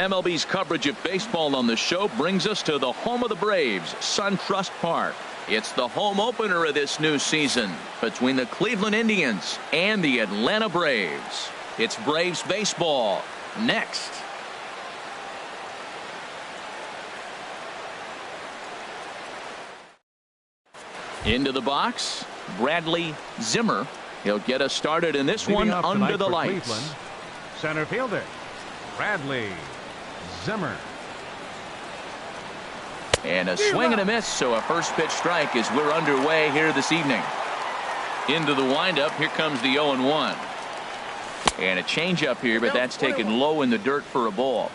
MLB's coverage of baseball on the show brings us to the home of the Braves, SunTrust Park. It's the home opener of this new season between the Cleveland Indians and the Atlanta Braves. It's Braves baseball next. Into the box, Bradley Zimmer. He'll get us started in this one under the lights. Cleveland, center fielder, Bradley Zimmer. And a swing and a miss, so a first pitch strike as we're underway here this evening. Into the windup, here comes the 0-1. And a changeup here, but that's taken low in the dirt for a ball.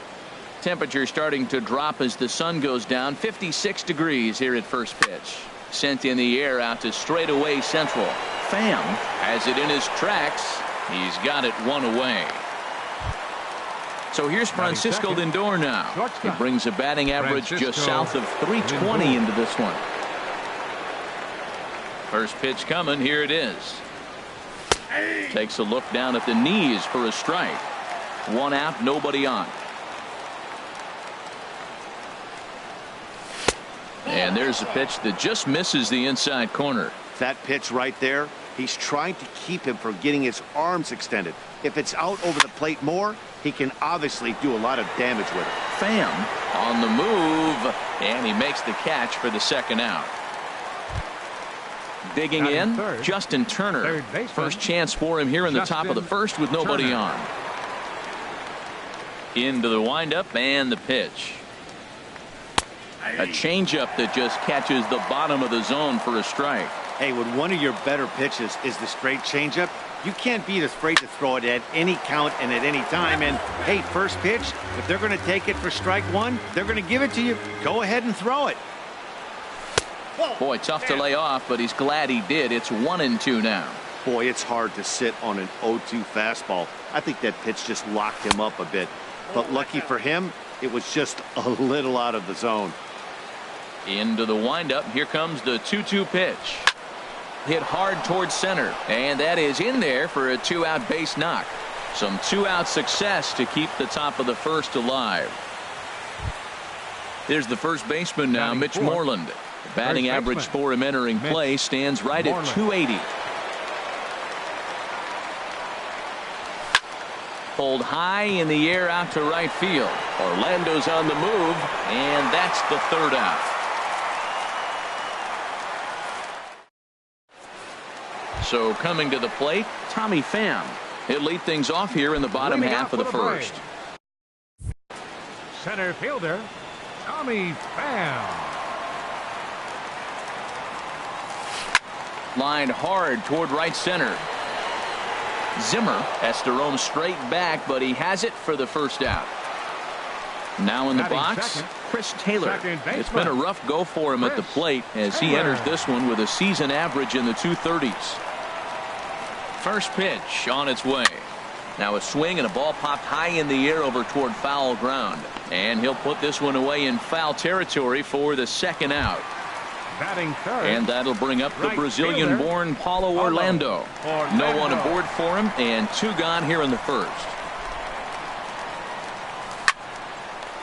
Temperature starting to drop as the sun goes down. 56 degrees here at first pitch. Sent in the air out to straightaway central. Pham has it in his tracks. He's got it one away. So here's Francisco Lindor now. He brings a batting average just south of 320 into this one. First pitch coming. Here it is. Takes a look down at the knees for a strike. One out, nobody on. And there's a pitch that just misses the inside corner. That pitch right there, he's trying to keep him from getting his arms extended. If it's out over the plate more, he can obviously do a lot of damage with it. Pham on the move, and he makes the catch for the second out. Digging in, Justin Turner. First chance for him here in the top of the first with nobody on. Into the windup and the pitch. A changeup that just catches the bottom of the zone for a strike. Hey, when one of your better pitches is the straight changeup, you can't be afraid to throw it at any count and at any time. And hey, first pitch, if they're going to take it for strike one, they're going to give it to you. Go ahead and throw it. Boy, tough to lay off, but he's glad he did. It's 1-2 now. Boy, it's hard to sit on an 0-2 fastball. I think that pitch just locked him up a bit. But lucky for him, it was just a little out of the zone. Into the windup. Here comes the 2-2 pitch. Hit hard towards center, and that is in there for a 2-out base knock. Some 2-out success to keep the top of the first alive. There's the first baseman now, Mitch Moreland. The batting average for him entering play stands right at 280. Pulled high in the air out to right field. Orlando's on the move, and that's the third out. So coming to the plate, Tommy Pham. He'll lead things off here in the bottom half of the first. Center fielder, Tommy Pham. Lined hard toward right center. Zimmer has to roam straight back, but he has it for the first out. Now in the box, Chris Taylor. It's been a rough go for him at the plate as he enters this one with a season average in the 230s. First pitch on its way. Now a swing and a ball popped high in the air over toward foul ground. And he'll put this one away in foul territory for the second out. Batting third. And that'll bring up the Brazilian-born Paulo Orlando. No one aboard for him, and 2 gone here in the first.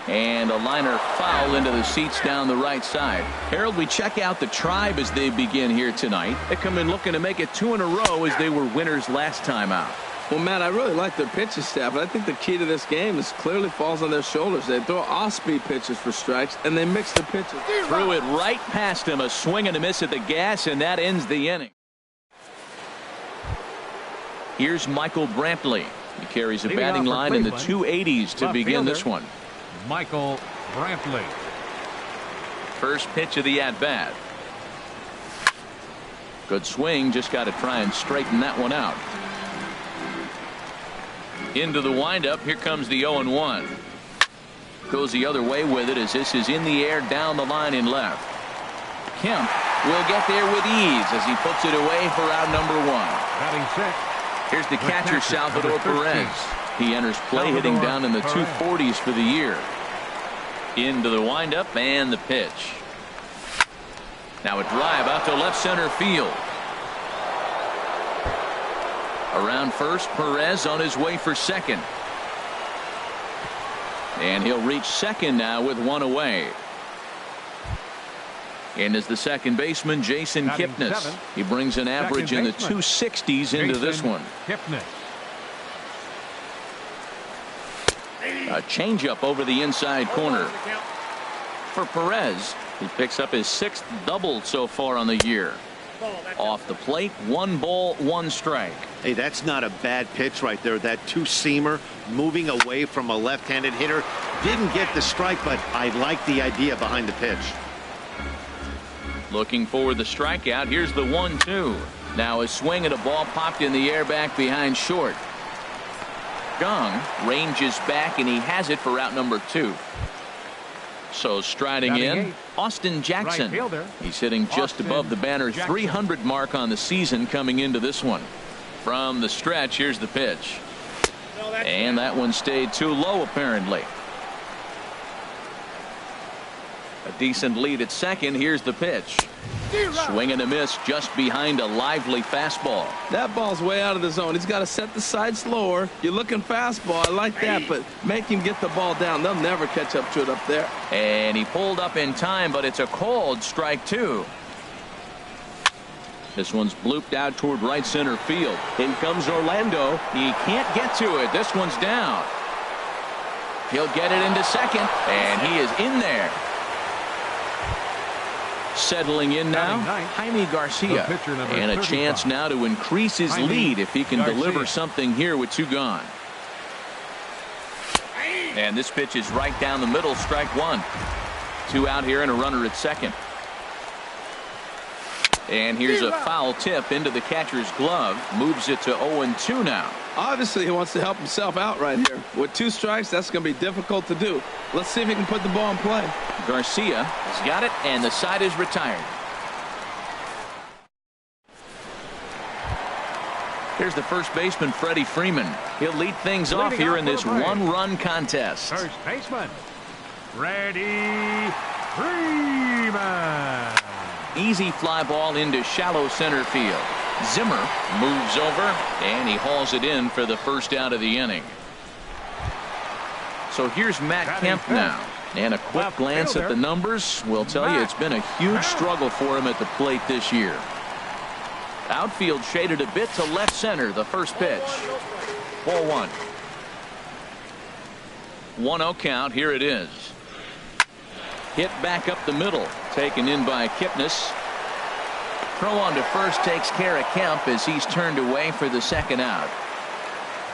And a liner foul into the seats down the right side. Harold, we check out the Tribe as they begin here tonight. They come in looking to make it 2 in a row as they were winners last time out. Well, Matt, I really like their pitching staff, but I think the key to this game is clearly falls on their shoulders. They throw off-speed pitches for strikes, and they mix the pitches. Threw it right past him, a swing and a miss at the gas, and that ends the inning. Here's Michael Brantley. He carries a batting line in the 280s to begin this one. Michael Brantley. First pitch of the at-bat. Good swing, just got to try and straighten that one out. Into the windup, here comes the 0-1. Goes the other way with it as this is in the air down the line in left. Kemp will get there with ease as he puts it away for out number 1. Batting sixth. Here's the catcher, Salvador Perez. He enters play hitting down in the 240s for the year. Into the windup and the pitch. Now a drive out to left center field. Around first, Perez on his way for second. And he'll reach second now with one away. And as the second baseman, Jason Kipnis. He brings an average in the 260s into this one. A changeup over the inside corner. For Perez, he picks up his 6th double so far on the year. Off the plate, 1 ball, 1 strike. Hey, that's not a bad pitch right there. That 2-seamer moving away from a left-handed hitter. Didn't get the strike, but I like the idea behind the pitch. Looking for the strikeout. Here's the 1-2. Now a swing and a ball popped in the air back behind short. Gong ranges back and he has it for out number 2. So striding in, Austin Jackson. He's hitting just above the banner 300 mark on the season coming into this one. From the stretch, here's the pitch. And that one stayed too low apparently. A decent lead at second. Here's the pitch. Swing and a miss just behind a lively fastball. That ball's way out of the zone. He's got to set the sides lower. You're looking fastball. I like that, but make him get the ball down. They'll never catch up to it up there. And he pulled up in time, but it's a called strike 2. This one's blooped out toward right center field. In comes Orlando. He can't get to it. This one's down. He'll get it into second, and he is in there. Settling in now, Jaime Garcia, and a chance now to increase his lead if he can deliver something here with 2 gone. And this pitch is right down the middle, strike 1. 2 out here and a runner at second. And here's a foul tip into the catcher's glove, moves it to 0-2 now. Obviously, he wants to help himself out right here. With 2 strikes, that's going to be difficult to do. Let's see if he can put the ball in play. Garcia has got it, and the side is retired. Here's the first baseman, Freddie Freeman. He'll lead things off here in this 1-run contest. First baseman, Freddie Freeman. Easy fly ball into shallow center field. Zimmer moves over, and he hauls it in for the first out of the inning. So here's Matt Kemp now. And a quick glance at the numbers will tell you it's been a huge struggle for him at the plate this year. Outfield shaded a bit to left center, the first pitch. Ball 1. 1-0 count. Here it is. Hit back up the middle. Taken in by Kipnis. Throw on to first takes care of Kemp as he's turned away for the second out.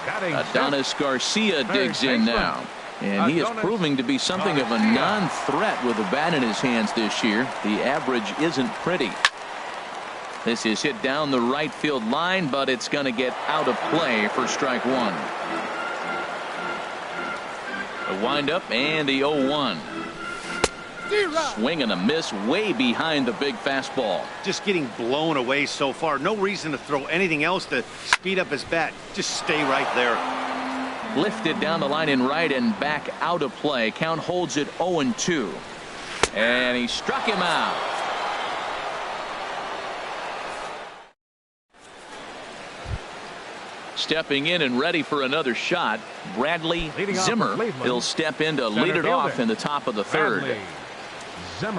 Adonis Garcia digs in now. And he is proving to be something of a non-threat with a bat in his hands this year. The average isn't pretty. This is hit down the right field line, but it's going to get out of play for strike 1. The windup and the 0-1. Swing and a miss way behind the big fastball. Just getting blown away so far. No reason to throw anything else to speed up his bat. Just stay right there. Lifted down the line in right and back out of play. Count holds it 0-2. And he struck him out. Stepping in and ready for another shot, Bradley Zimmer. He'll step in to lead it off in the top of the third.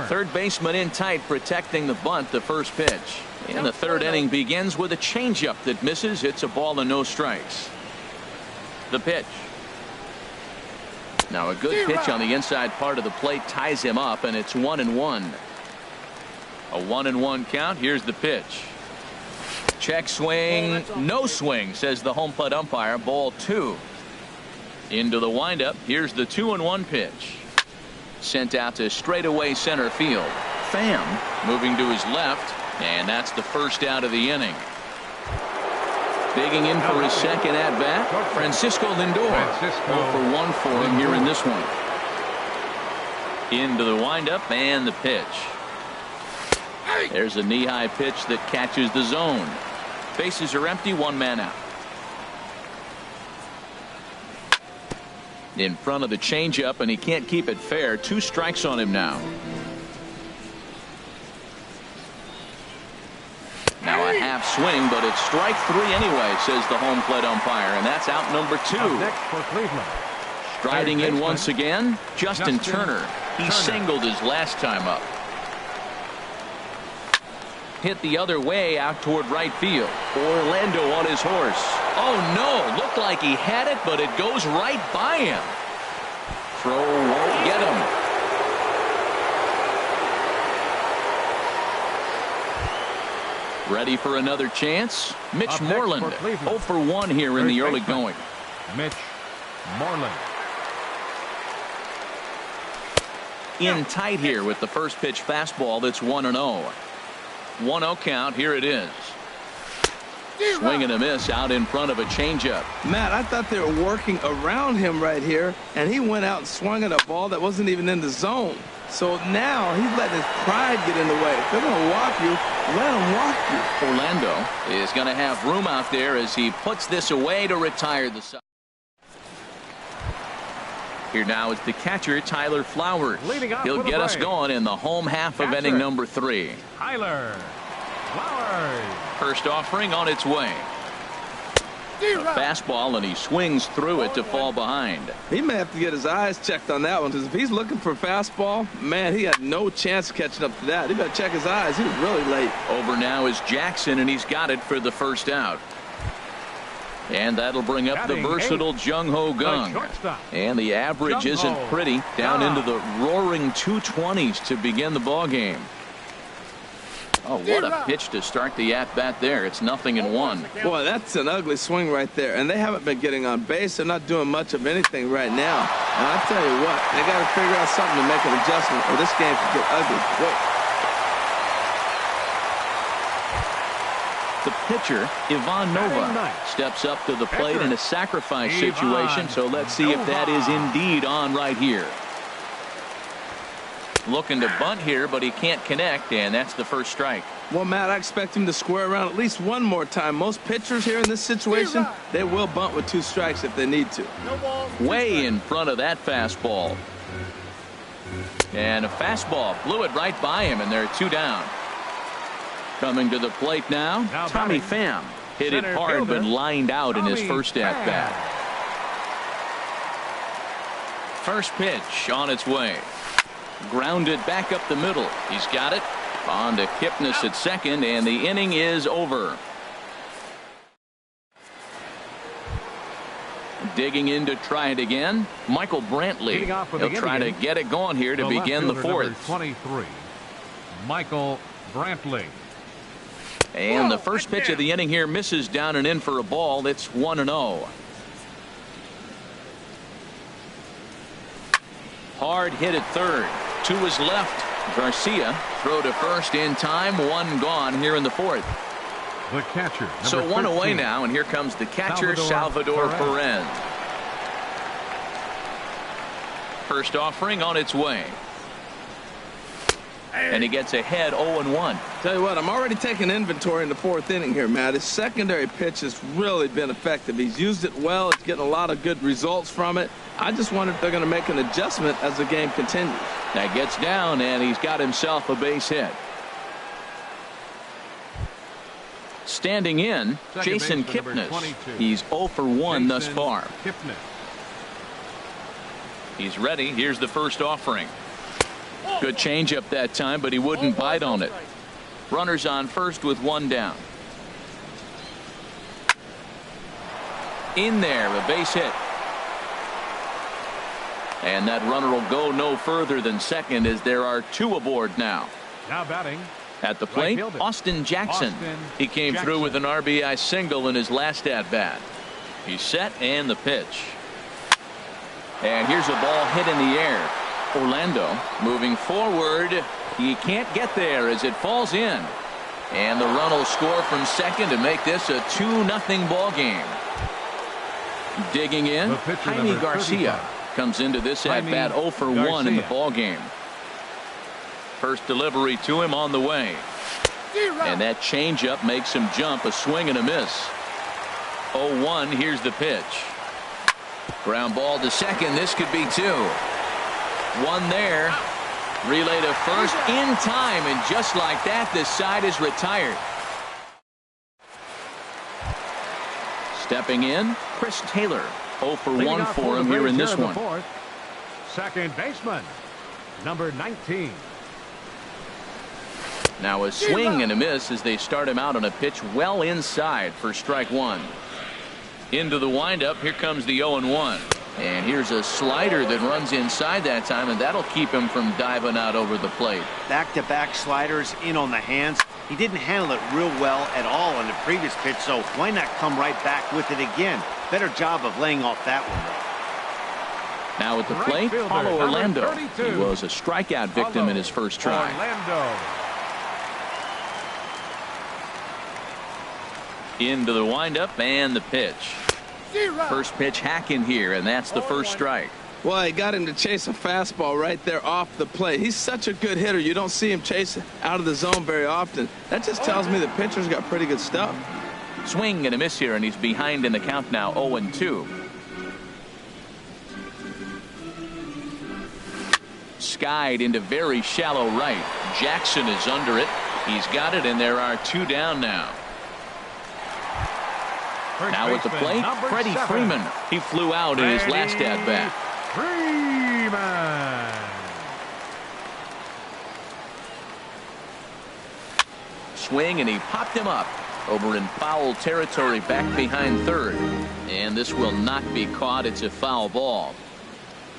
Third baseman in tight, protecting the bunt, the first pitch. And the third inning begins with a changeup that misses. It's a ball and no strikes. The pitch. Now a good pitch on the inside part of the plate ties him up, and it's 1-1. A 1-1 count. Here's the pitch. Check swing, no swing, says the home plate umpire. Ball 2. Into the windup. Here's the 2-1 pitch. Sent out to straightaway center field. Pham moving to his left, and that's the first out of the inning. Digging in for his second at bat, Francisco Lindor. 0-for-1 for him here in this one. Into the windup and the pitch. There's a knee-high pitch that catches the zone. Bases are empty, 1 man out. In front of the changeup, and he can't keep it fair. 2 strikes on him now. Now a half swing, but it's strike 3 anyway, says the home plate umpire, and that's out number 2. Next for Cleveland, Striding in once again, Justin Turner. He singled his last time up. Hit the other way out toward right field. Orlando on his horse. Oh no, looked like he had it, but it goes right by him. Throw won't get him. Ready for another chance? Mitch Moreland, 0 for 1 here in the early going. Mitch Moreland. In tight here with the first pitch fastball that's 1-0. 1-0 count. Here it is. Swing and a miss out in front of a changeup. Matt, I thought they were working around him right here, and he went out and swung at a ball that wasn't even in the zone. So now he's letting his pride get in the way. If they're going to walk you, let them walk you. Orlando is going to have room out there as he puts this away to retire the side. Here now is the catcher, Tyler Flowers. He'll get us going in the home half of inning number 3. Tyler Flowers. First offering on its way. A fastball, and he swings through it to fall behind. He may have to get his eyes checked on that one, because if he's looking for fastball, man, he had no chance of catching up to that. He better check his eyes. He was really late. Over now is Jackson, and he's got it for the first out. And that'll bring up the versatile Jung Ho Gung. And the average isn't pretty, down into the roaring 220s to begin the ball game. Oh, what a pitch to start the at-bat there. It's 0-1. Boy, that's an ugly swing right there. And they haven't been getting on base. They're not doing much of anything right now. And I tell you what, they got to figure out something to make an adjustment, or this game could get ugly quick. The pitcher, Ivan Nova, steps up to the plate in a sacrifice situation, so let's see if that is indeed on right here. Looking to bunt here, but he can't connect, and that's the first strike. Well, Matt, I expect him to square around at least one more time. Most pitchers here in this situation, they will bunt with 2 strikes if they need to. Way in front of that fastball. And a fastball blew it right by him, and there are 2 down. Coming to the plate now, Tommy Pham. Hit it hard, but lined out in his first at-bat. First pitch on its way. Grounded back up the middle. He's got it. On to Kipnis at second, and the inning is over. Digging in to try it again, Michael Brantley. He'll try to get it going here to begin the 4th. 23, Michael Brantley. And the first pitch of the inning here misses down and in for a ball. It's 1-0. Hard hit at third. 2 is left. Garcia throw to first in time. 1 gone here in the 4th. The catcher. So 1 away now, and here comes the catcher, Salvador Perez. First offering on its way. And he gets ahead 0-1. Tell you what, I'm already taking inventory in the 4th inning here, Matt. His secondary pitch has really been effective. He's used it well. He's getting a lot of good results from it. I just wonder if they're going to make an adjustment as the game continues. That gets down, and he's got himself a base hit. Standing in, Jason Kipnis. He's 0 for 1 thus far. He's ready. Here's the first offering. Good changeup that time, but he wouldn't bite on it. Runners on first with 1 down. In there, a base hit. And that runner will go no further than second as there are 2 aboard now. Now batting. At the plate, Austin Jackson. He came through with an RBI single in his last at-bat. He's set, and the pitch. And here's a ball hit in the air. Orlando moving forward. He can't get there as it falls in. And the run will score from second to make this a 2-0 ball game. Digging in, Jaime Garcia comes into this at-bat 0 for 1 in the ball game. First delivery to him on the way. And that changeup makes him jump. A swing and a miss. 0-1. Here's the pitch. Ground ball to second. This could be 2. 1 there. Relay to first in time, and just like that, this side is retired. Stepping in, Chris Taylor. 0 for 1 for him here in this one. Second baseman, number 19. Now a swing and a miss as they start him out on a pitch well inside for strike one. Into the windup. Here comes the 0-1. And here's a slider that runs inside that time, and that'll keep him from diving out over the plate. Back-to-back sliders in on the hands. He didn't handle it real well at all on the previous pitch, so why not come right back with it again? Better job of laying off that one, though. Now at the plate, Paulo Orlando. He was a strikeout victim in his first try. Into the windup and the pitch. First pitch hacking here, and that's the first strike. Well, he got him to chase a fastball right there off the plate. He's such a good hitter. You don't see him chase out of the zone very often. That just tells me the pitcher's got pretty good stuff. Swing and a miss here, and he's behind in the count now, 0-2. Skied into very shallow right. Jackson is under it. He's got it, and there are two down now. Now at the plate, Freddie Freeman. He flew out in his last at-bat. Freeman. Swing, and he popped him up over in foul territory back behind third. And this will not be caught. It's a foul ball.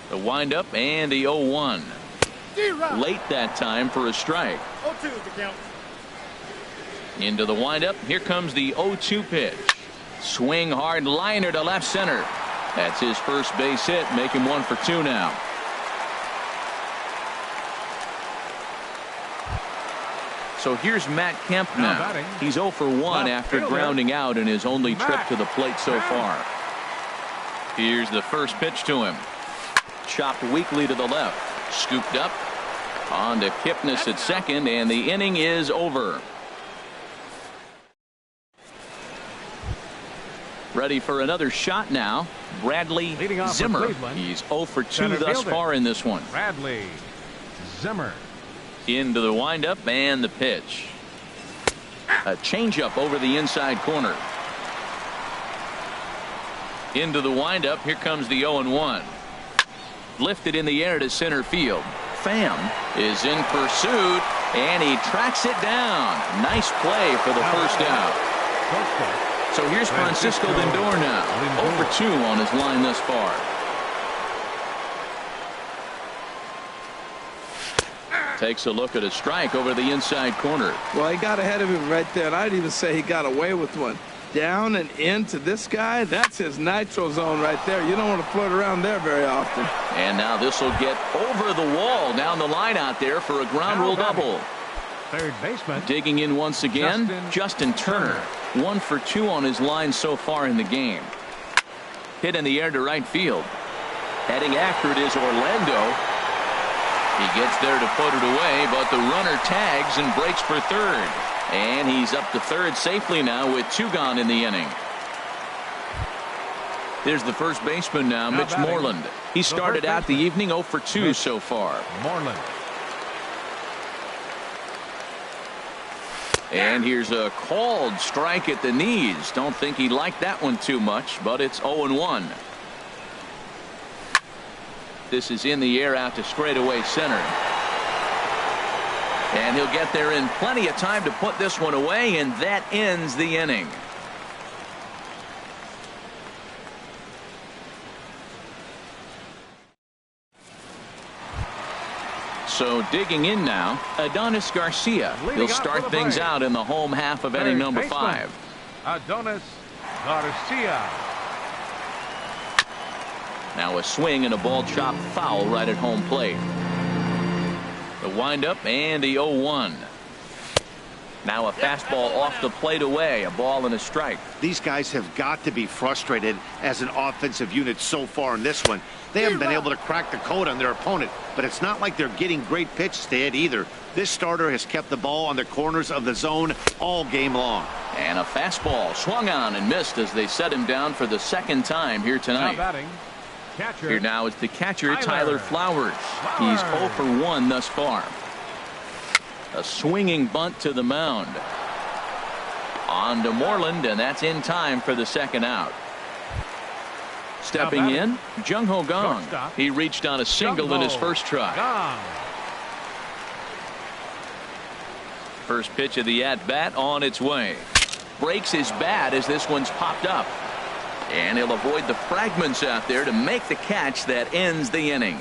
The windup and the 0-1. Late that time for a strike. 0-2 the count. Into the windup. Here comes the 0-2 pitch. Swing hard liner to left center. That's his first base hit. Make him 1 for 2 now. So here's Matt Kemp now. He's 0 for 1 after grounding out in his only trip to the plate so far. Here's the first pitch to him. Chopped weakly to the left. Scooped up. On to Kipnis at second, and the inning is over. Ready for another shot now. Bradley Zimmer. He's 0 for 2 thus far in this one. Bradley Zimmer. Into the windup and the pitch. A changeup over the inside corner. Into the windup. Here comes the 0-1. Lifted in the air to center field. Pham is in pursuit, and he tracks it down. Nice play for the first out. So here's Francisco Lindor now, 0 for 2 on his line thus far. Takes a look at a strike over the inside corner. Well, he got ahead of him right there, and I'd even say he got away with one. Down and into this guy, that's his nitro zone right there. You don't want to float around there very often. And now this will get over the wall down the line out there for a ground rule double. Third baseman. Digging in once again, Justin Turner. 1 for 2 on his line so far in the game. Hit in the air to right field. Heading after it is Orlando. He gets there to put it away, but the runner tags and breaks for third. And he's up to third safely now with 2 gone in the inning. Here's the first baseman now, Mitch Moreland. He started out the evening 0 for 2 so far. Moreland. And here's a called strike at the knees. Don't think he liked that one too much, but it's 0-1. This is in the air out to straightaway center. And he'll get there in plenty of time to put this one away, and that ends the inning. So digging in now, Adonis Garcia. He'll start things out in the home half of inning number 5. Adonis Garcia. Now a swing and a ball chopped foul right at home plate. The windup and the 0-1. Now a fastball off the plate away, a ball and a strike. These guys have got to be frustrated as an offensive unit so far in this one. They haven't been able to crack the code on their opponent, but it's not like they're getting great pitches to hit either. This starter has kept the ball on the corners of the zone all game long. And a fastball swung on and missed as they set him down for the second time here tonight. Catcher. Here now is the catcher, Tyler Flowers. He's 0 for 1 thus far. A swinging bunt to the mound. On to Moreland, and that's in time for the second out. Stepping in, Jung Ho Gong. Shortstop. He reached on a single in his first try. Gong. First pitch of the at-bat on its way. Breaks his bat as this one's popped up. And he'll avoid the fragments out there to make the catch that ends the inning.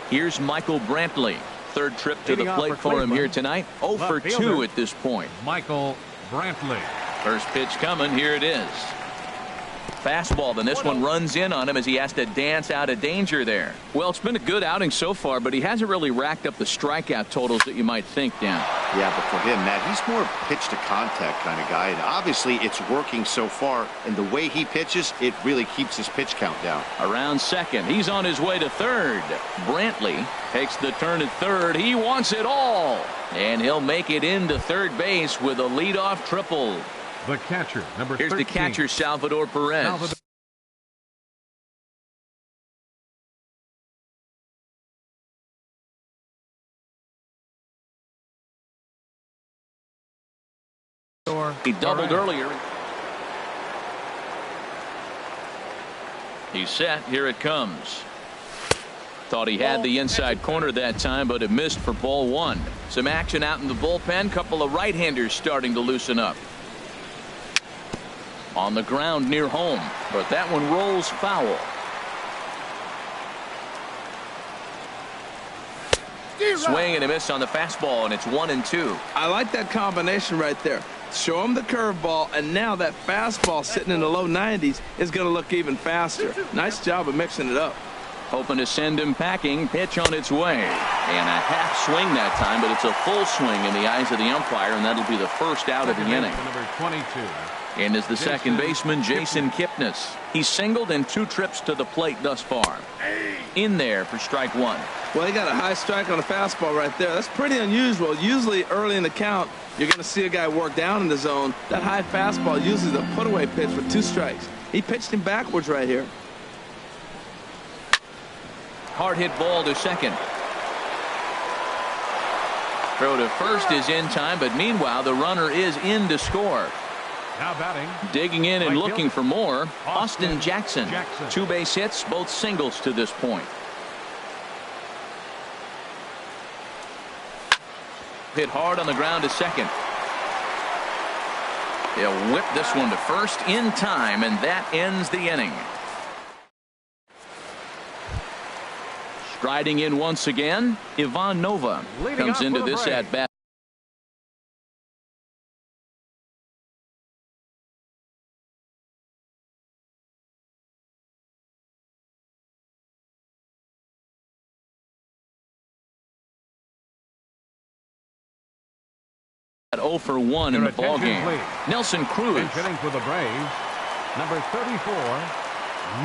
Here's Michael Brantley. Third trip to the plate for him here tonight. 0 for 2 at this point. Michael Brantley. First pitch coming. Here it is. Fastball, then this one runs in on him as he has to dance out of danger there. Well, it's been a good outing so far, but he hasn't really racked up the strikeout totals that you might think, Dan. Yeah, but for him, Matt, he's more pitch to contact kind of guy, and obviously it's working so far, and the way he pitches, it really keeps his pitch count down. Around second, he's on his way to third. Brantley takes the turn at third. He wants it all, and he'll make it into third base with a leadoff triple. The catcher, number 13. Here's the catcher, Salvador Perez. He doubled earlier. He's set. Here it comes. Thought he had the inside corner that time, but it missed for ball one. Some action out in the bullpen. Couple of right-handers starting to loosen up. On the ground near home, but that one rolls foul. Swing and a miss on the fastball, and it's 1-2. I like that combination right there. Show him the curveball, and now that fastball sitting in the low 90s is going to look even faster. Nice job of mixing it up. Hoping to send him packing. Pitch on its way. And a half swing that time, but it's a full swing in the eyes of the umpire, and that'll be the first out of the inning. Number 22. And is the second baseman, Jason Kipnis. He's singled in 2 trips to the plate thus far. In there for strike one. Well, he got a high strike on a fastball right there. That's pretty unusual. Usually early in the count, you're going to see a guy work down in the zone. That high fastball usually is a put-away pitch with 2 strikes. He pitched him backwards right here. Hard hit ball to second. Throw to first is in time, but meanwhile the runner is in to score. Now batting. Digging in and Right looking field. for more. Austin Jackson. 2 base hits, both singles to this point. Hit hard on the ground to second. They'll whip this one to first in time, and that ends the inning. Striding in once again, Ivan Nova Leading comes up into for the this break. at bat. At 0 for 1 in Your the ball attention, game. please. Nelson Cruz. And hitting for the Braves, number 34,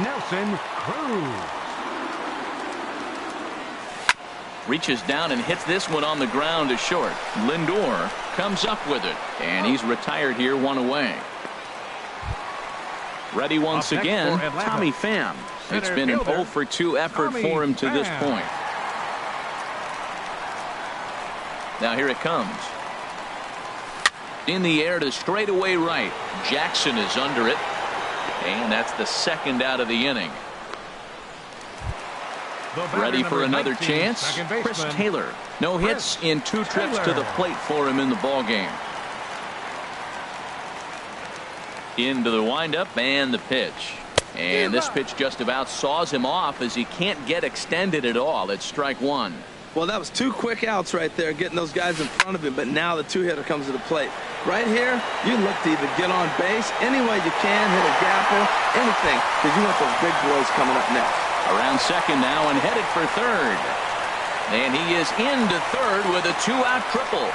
Nelson Cruz. Reaches down and hits this one on the ground to short. Lindor comes up with it, and he's retired here, 1 away. Ready once Up next again, for Atlanta. Tommy Pham. It's Center been an fielder, 0 for 2 effort Tommy for him to this Pham. point. Now here it comes. In the air to straightaway right. Jackson is under it, and that's the second out of the inning. The batter, Ready for number another 19, chance. second Chris baseman, Taylor. No hits in 2 trips to the Taylor. plate for him in the ball game. Into the windup and the pitch. And this pitch just about saws him off as he can't get extended at all. It's strike one. Well, that was 2 quick outs right there, getting those guys in front of him, but now the 2-hitter comes to the plate. Right here, you look to either get on base any way you can, hit a gapper, anything, because you want those big boys coming up next. Around second now and headed for third. And he is into third with a 2-out triple.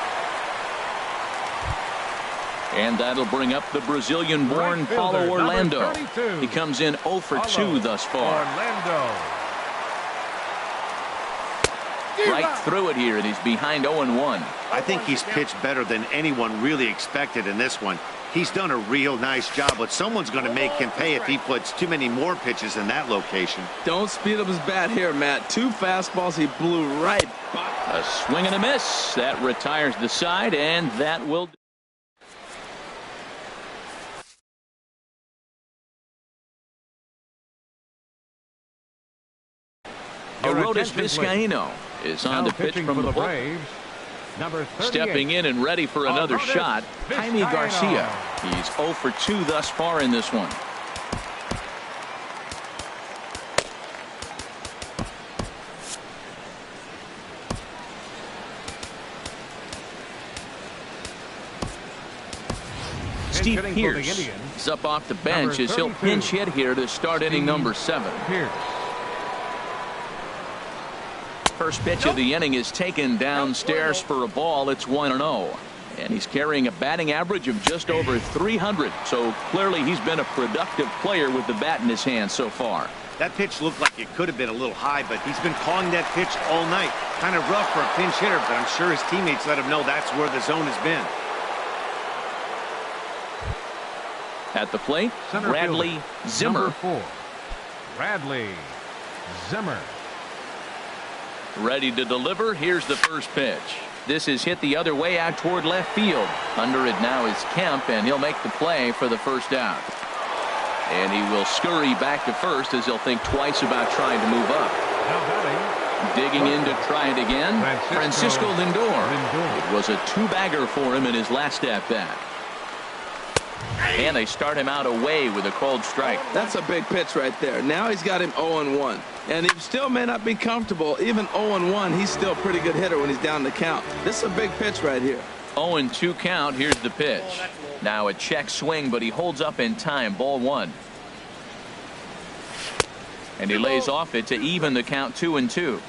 And that'll bring up the Brazilian-born Right fielder, Paulo number Orlando. 32. He comes in 0 for 2 Paulo thus far. Orlando. Right through it here, and he's behind 0-1. I think he's pitched better than anyone really expected in this one. He's done a real nice job, but someone's going to make him pay if he puts too many more pitches in that location. Don't speed up his bat here, Matt. 2 fastballs he blew right by. A swing and a miss. That retires the side, and that will Arodys attention, please. Vizcaíno is on Now the pitch pitching from for the the book. Braves, number 38. Stepping in and ready for another Arodys shot, Jaime Vizcaíno. Garcia. He's 0 for 2 thus far in this one. Steve Hitting for the Pierce Indians. is up off the bench Number as he'll 32. pinch hit here to start inning number 7. Pierce. First pitch of the inning is taken downstairs for a ball. It's 1-0. And he's carrying a batting average of just over 300. So clearly he's been a productive player with the bat in his hand so far. That pitch looked like it could have been a little high, but he's been calling that pitch all night. Kind of rough for a pinch hitter, but I'm sure his teammates let him know that's where the zone has been. At the plate, Center Bradley fielder, Zimmer. number 4. Bradley Zimmer. Ready to deliver. Here's the first pitch. This is hit the other way out toward left field. Under it now is Kemp, and he'll make the play for the first out. And he will scurry back to first as he'll think twice about trying to move up. Now batting, Digging in to try it again, Francisco Lindor. It was a 2-bagger for him in his last at-bat. And they start him out away with a cold strike. That's a big pitch right there. Now he's got him 0-1. And he still may not be comfortable. Even 0-1, he's still a pretty good hitter when he's down the count. This is a big pitch right here. 0-2 count. Here's the pitch. Now a check swing, but he holds up in time. Ball 1. And he lays off it to even the count 2-2.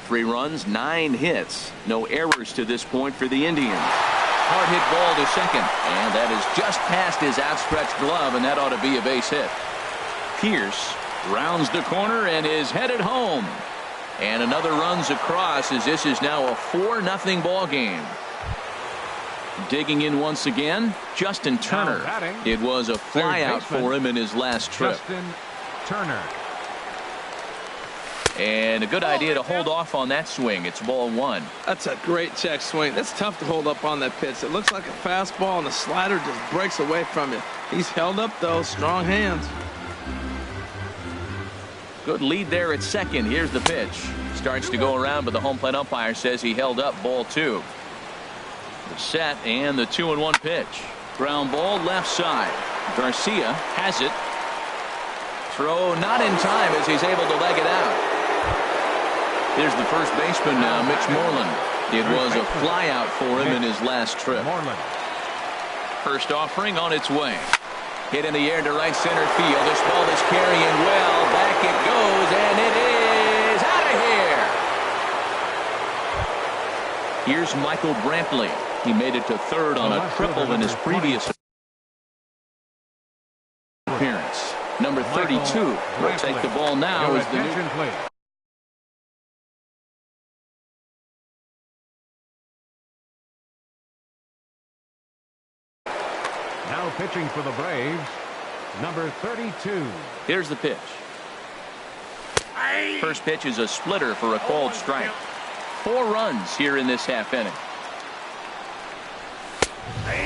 3 runs, 9 hits. No errors to this point for the Indians. Hard hit ball to second, and that is just past his outstretched glove, and that ought to be a base hit. Pierce rounds the corner and is headed home. And another runs across as this is now a 4-0 ball game. Digging in once again, Justin Turner. It was a flyout for him in his last trip. Justin Turner. And a good idea to hold off on that swing. It's ball 1. That's a great check swing. That's tough to hold up on that pitch. It looks like a fastball, and the slider just breaks away from you. He's held up, though. Strong hands. Good lead there at second. Here's the pitch. Starts to go around, but the home plate umpire says he held up. Ball 2. The set and the 2-1 pitch. Ground ball left side. Garcia has it. Throw not in time as he's able to leg it out. Here's the first baseman now, Mitch Moreland. It was a flyout for him in his last trip. First offering on its way. Hit in the air to right center field. This ball is carrying well. Back it goes, and it is out of here. Here's Michael Brantley. He made it to third on a triple in his previous appearance. Number 32 will take the ball now as the new. Now pitching for the Braves, number 32. Here's the pitch. First pitch is a splitter for a called strike. 4 runs here in this half inning.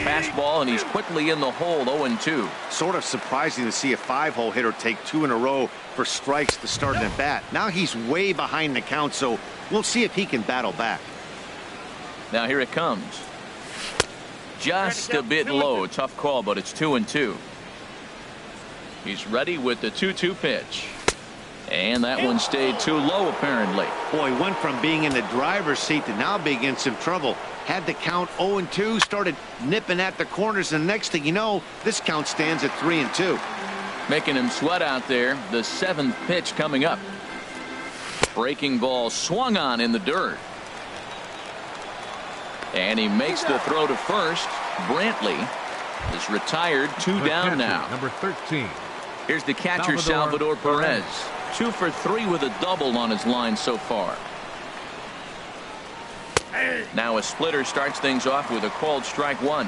Fastball, and he's quickly in the hole. 0-2. Sort of surprising to see a 5-hole hitter take 2 in a row for strikes to start an at-bat. Now he's way behind the count, so we'll see if he can battle back. Now here it comes. Just a bit low. Tough call, but it's 2-2. He's ready with the 2-2 pitch. And that one stayed too low, apparently. Boy, went from being in the driver's seat to now being in some trouble. Had the count 0-2, started nipping at the corners, and the next thing you know, this count stands at 3-2. Making him sweat out there. The 7th pitch coming up. Breaking ball swung on in the dirt. And he makes the throw to first. Brantley is retired. 2 down now. Number 13. Here's the catcher, Salvador Perez. 2 for 3 with a double on his line so far. Now a splitter starts things off with a called strike 1.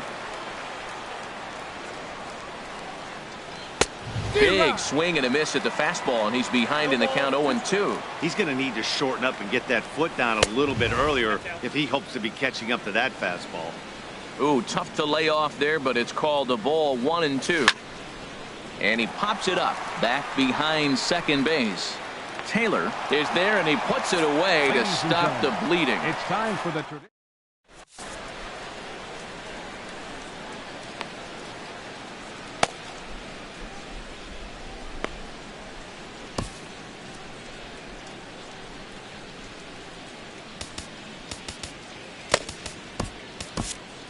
Big swing and a miss at the fastball, and he's behind in the count 0-2. He's going to need to shorten up and get that foot down a little bit earlier if he hopes to be catching up to that fastball. Ooh, tough to lay off there, but it's called a ball 1-2. And he pops it up back behind second base. Taylor is there, and he puts it away to stop the bleeding. It's time for the tradition.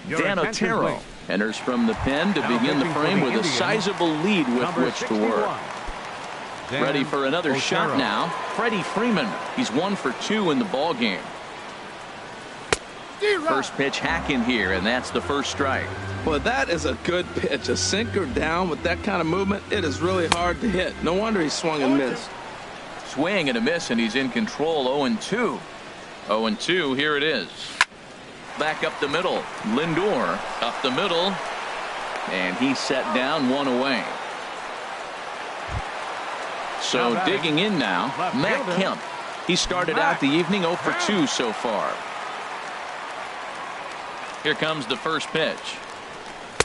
Dan Otero enters from the pen to begin the frame with a sizable lead with which to work. Ready for another shot now. Freddie Freeman. He's 1 for 2 in the ball game. First pitch hack in here, and that's the first strike. Well, that is a good pitch. A sinker down with that kind of movement, it is really hard to hit. No wonder he swung and missed. Swing and a miss, and he's in control. 0-2. 0-2, here it is. Back up the middle. Lindor up the middle, and he's set down, 1 away. So digging in now, Matt Kemp. He started out the evening 0 for 2 so far. Here comes the first pitch.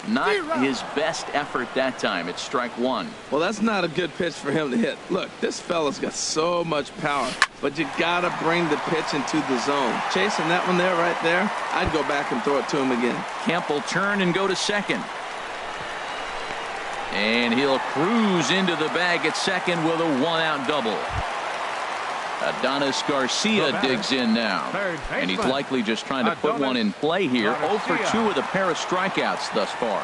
Not his best effort that time. It's strike 1. Well, that's not a good pitch for him to hit. Look, this fella's got so much power, but you got to bring the pitch into the zone. Chasing that one there, right there, I'd go back and throw it to him again. Kemp will turn and go to second. And he'll cruise into the bag at second with a 1-out double. Adonis Garcia digs in now, and he's likely just trying to put one in play here. 0 for 2 with a pair of strikeouts thus far.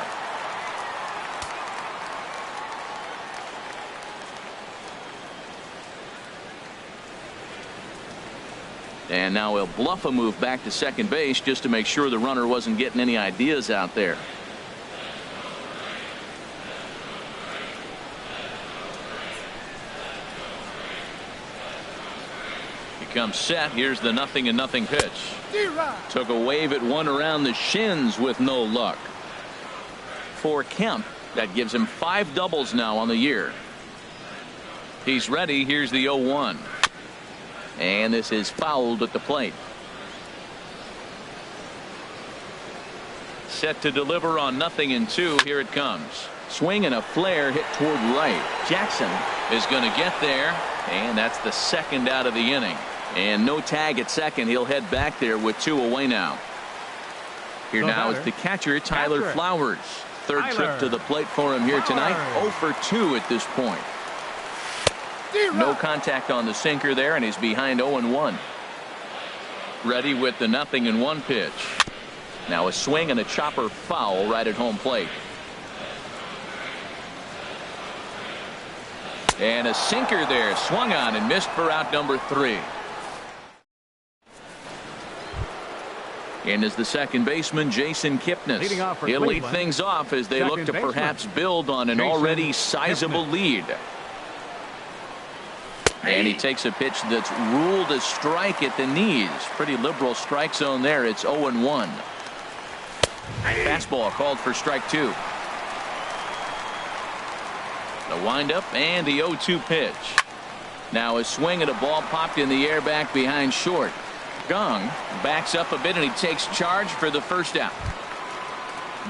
And now he'll bluff a move back to second base just to make sure the runner wasn't getting any ideas out there. Comes set. Here's the 0-0 pitch. Took a wave at one around the shins with no luck. For Kemp, that gives him 5 doubles now on the year. He's ready. Here's the 0-1. And this is fouled at the plate. Set to deliver on 0-2. Here it comes. Swing and a flare hit toward right. Jackson is going to get there, and that's the second out of the inning. And no tag at second. He'll head back there with 2 away now. Here now is the catcher, Tyler Flowers. Third trip to the plate for him here tonight. 0 for 2 at this point. No contact on the sinker there, and he's behind 0-1. Ready with the 0-1 pitch. Now a swing and a chopper foul right at home plate. And a sinker there, swung on and missed for out number 3. And is the second baseman, Jason Kipnis. He'll lead things off as they look to perhaps build on an already sizable lead. And he takes a pitch that's ruled a strike at the knees. Pretty liberal strike zone there. It's 0-1. Fastball called for strike 2. The windup and the 0-2 pitch. Now a swing at a ball popped in the air back behind short. Gong backs up a bit, and he takes charge for the first out.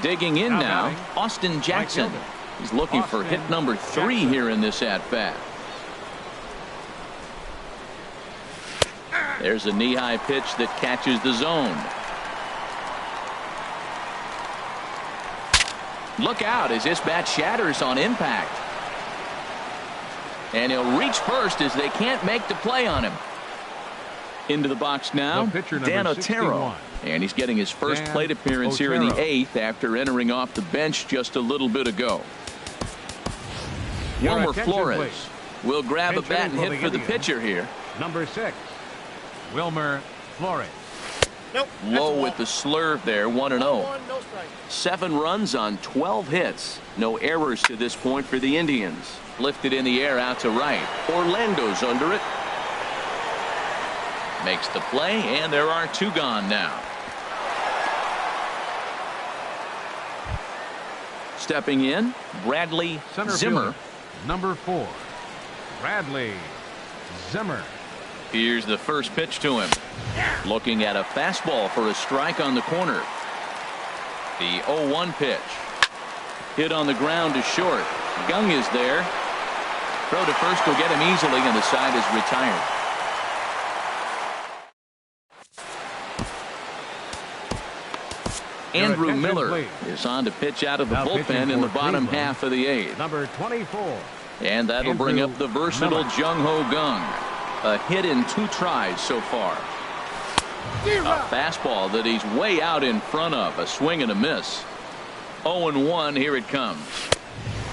Digging in now, Austin Jackson. He's looking for hit number 3 here in this at-bat. There's a knee-high pitch that catches the zone. Look out as this bat shatters on impact. And he'll reach first as they can't make the play on him. Into the box now, Dan Otero. And he's getting his first plate appearance here in the 8th after entering off the bench just a little bit ago. Wilmer Flores will grab a bat and hit for the pitcher here. Number 6, Wilmer Flores. Low with the slurve there, 1-0. 7 runs on 12 hits. No errors to this point for the Indians. Lifted in the air out to right. Orlando's under it. Makes the play, and there are 2 gone now. Stepping in, Bradley Zimmer. Number 4, Bradley Zimmer. Here's the first pitch to him. Looking at a fastball for a strike on the corner. The 0-1 pitch. Hit on the ground to short. Gung is there. Throw to first will get him easily, and the side is retired. Andrew Miller is on to pitch out of the bullpen in the bottom half of the eighth. Number 24. And that'll bring up the versatile Jung Ho Gung. A hit in 2 tries so far. A fastball that he's way out in front of. A swing and a miss. 0-1, here it comes.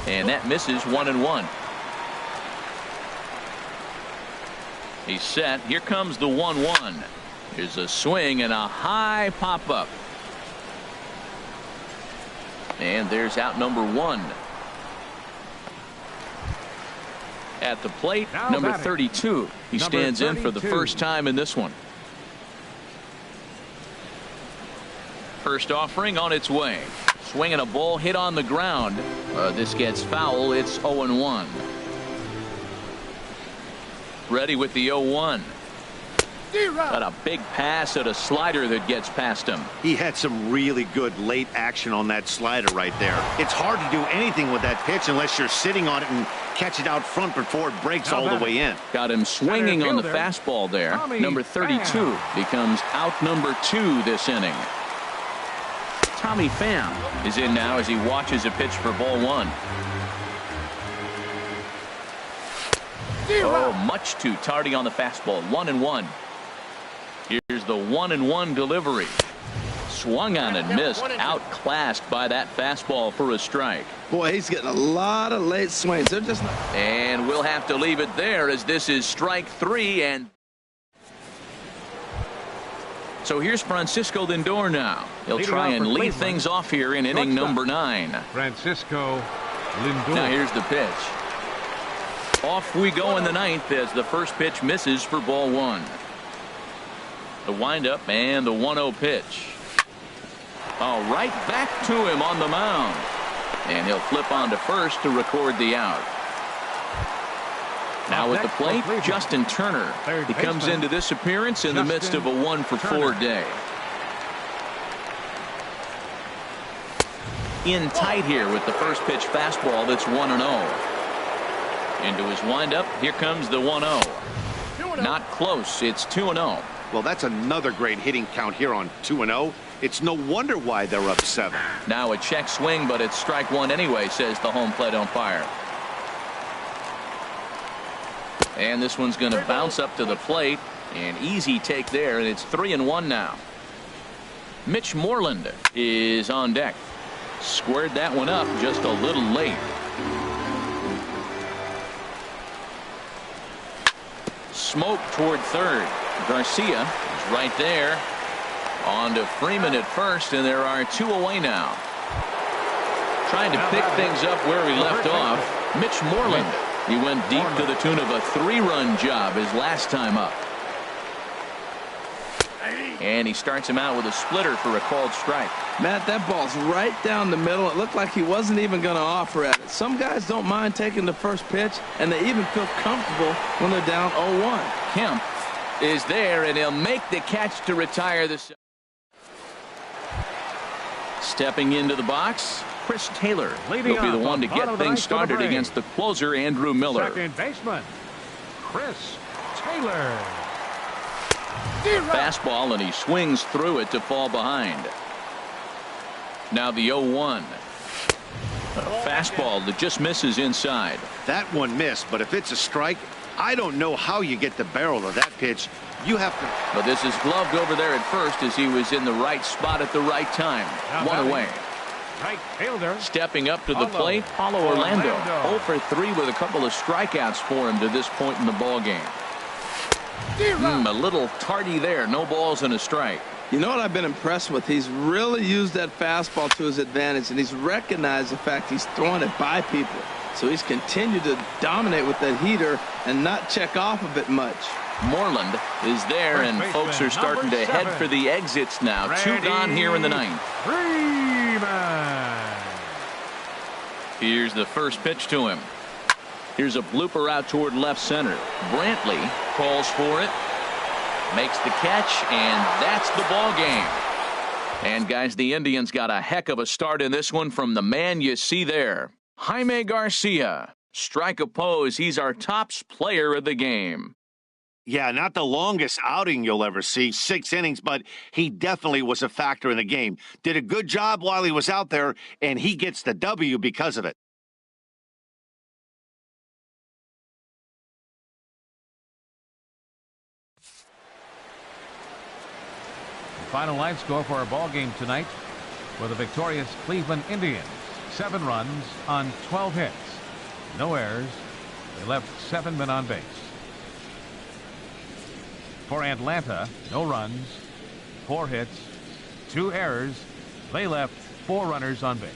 And that misses 1-1. He's set. Here comes the 1-1. Here's a swing and a high pop-up. And there's out number 1. At the plate, number 32. He stands in for the first time in this one. First offering on its way. Swinging a ball hit on the ground. This gets foul. It's 0-1. Ready with the 0-1. Got a big pass at a slider that gets past him. He had some really good late action on that slider right there. It's hard to do anything with that pitch unless you're sitting on it and catch it out front before it breaks all the way in. Got him swinging on the fastball there. Number 32 becomes out number 2 this inning. Tommy Pham is in now as he watches a pitch for ball 1. Oh, much too tardy on the fastball. 1-1. Here's the 1-1 delivery. Swung on and missed. Outclassed by that fastball for a strike. Boy, he's getting a lot of late swings. They're just not... And we'll have to leave it there as this is strike 3. And so here's Francisco Lindor now. He'll try and lead things off here in inning number 9. Francisco Lindor. Now here's the pitch. Off we go in the 9th as the first pitch misses for ball 1. The windup and the 1-0 pitch. Oh, right back to him on the mound. And he'll flip on to first to record the out. Now at the plate, Justin Turner. He comes into this appearance in the midst of a 1-for-4 day. In tight here with the first pitch fastball that's 1-0. Into his windup, here comes the 1-0. Not close, it's 2-0. Well, that's another great hitting count here on 2-0. It's no wonder why they're up 7. Now a check swing, but it's strike 1 anyway, says the home plate umpire. And this one's going to bounce up to the plate. An easy take there, and it's 3-1 now. Mitch Moreland is on deck. Squared that one up just a little late. Smoke toward third. Garcia is right there. On to Freeman at first, and there are 2 away now. Trying to pick things up where he left off. Mitch Moreland. He went deep to the tune of a 3-run job his last time up. And he starts him out with a splitter for a called strike. Matt, that ball's right down the middle. It looked like he wasn't even going to offer at it. Some guys don't mind taking the first pitch, and they even feel comfortable when they're down 0-1. Kemp is there, and he'll make the catch to retire this. Stepping into the box, Chris Taylor will be the one to get things started against the closer, Andrew Miller. Second baseman, Chris Taylor. Fastball, and he swings through it to fall behind. Now the 0-1. A fastball that just misses inside. That one missed, but if it's a strike, I don't know how you get the barrel of that pitch. You have to. But this is gloved over there at first as he was in the right spot at the right time. 1 away. Right fielder. Stepping up to the plate, Paulo Orlando. 0 for 3 with a couple of strikeouts for him to this point in the ball game. A little tardy there. No balls and a strike. You know what I've been impressed with? He's really used that fastball to his advantage, and he's recognized the fact he's throwing it by people. So he's continued to dominate with that heater and not check off of it much. Moreland is there, and folks are starting to head for the exits now. 2 gone here in the 9th. Freeman. Here's the first pitch to him. Here's a blooper out toward left center. Brantley calls for it, makes the catch, and that's the ball game. And guys, the Indians got a heck of a start in this one from the man you see there, Jaime Garcia. Strike oppose. He's our tops player of the game. Yeah, not the longest outing you'll ever see, 6 innings, but he definitely was a factor in the game. Did a good job while he was out there, and he gets the W because of it. The final line score for our ball game tonight for the victorious Cleveland Indians. 7 runs on 12 hits. No errors. They left 7 men on base. For Atlanta, no runs, 4 hits, 2 errors. They left 4 runners on base.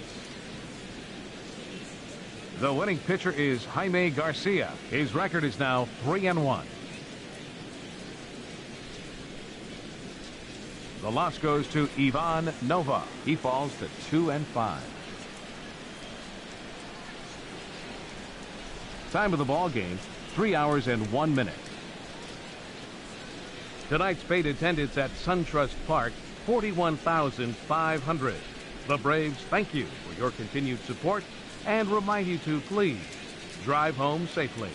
The winning pitcher is Jaime Garcia. His record is now 3-1. The loss goes to Ivan Nova. He falls to 2-5. Time of the ball game, 3 hours and 1 minute. Tonight's paid attendance at SunTrust Park, 41,500. The Braves thank you for your continued support and remind you to please drive home safely.